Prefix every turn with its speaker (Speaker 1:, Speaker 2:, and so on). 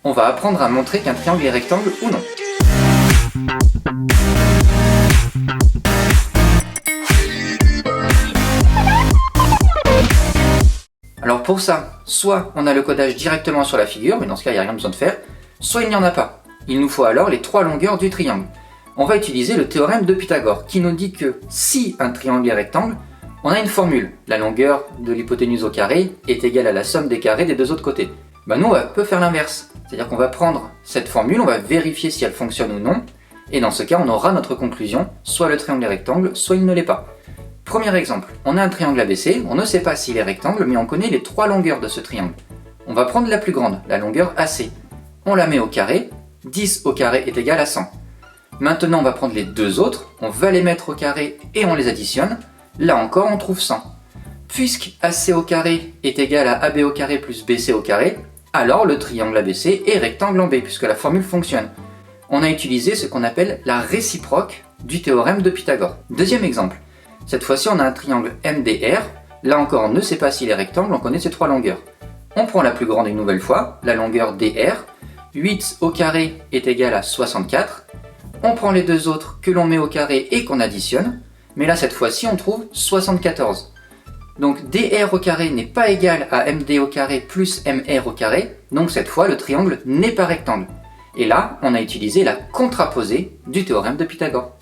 Speaker 1: on va apprendre à montrer qu'un triangle est rectangle ou non. Alors pour ça, soit on a le codage directement sur la figure, mais dans ce cas il n'y a rien besoin de faire, soit il n'y en a pas. Il nous faut alors les trois longueurs du triangle. On va utiliser le théorème de Pythagore, qui nous dit que si un triangle est rectangle, on a une formule. La longueur de l'hypoténuse au carré est égale à la somme des carrés des deux autres côtés. Nous, on peut faire l'inverse. C'est-à-dire qu'on va prendre cette formule, on va vérifier si elle fonctionne ou non, et dans ce cas, on aura notre conclusion, soit le triangle est rectangle, soit il ne l'est pas. Premier exemple, on a un triangle ABC, on ne sait pas s'il est rectangle, mais on connaît les trois longueurs de ce triangle. On va prendre la plus grande, la longueur AC. On la met au carré, 10 au carré est égal à 100. Maintenant, on va prendre les deux autres, on va les mettre au carré et on les additionne. Là encore, on trouve 100. Puisque AC au carré est égal à AB au carré plus BC au carré, alors le triangle ABC est rectangle en B, puisque la formule fonctionne. On a utilisé ce qu'on appelle la réciproque du théorème de Pythagore. Deuxième exemple. Cette fois-ci, on a un triangle MDR. Là encore, on ne sait pas s'il est rectangle, on connaît ses trois longueurs. On prend la plus grande une nouvelle fois, la longueur DR. 8 au carré est égal à 64. On prend les deux autres que l'on met au carré et qu'on additionne. Mais là, cette fois-ci, on trouve 74. Donc DR au carré n'est pas égal à MD au carré plus MR au carré. Donc cette fois, le triangle n'est pas rectangle. Et là, on a utilisé la contraposée du théorème de Pythagore.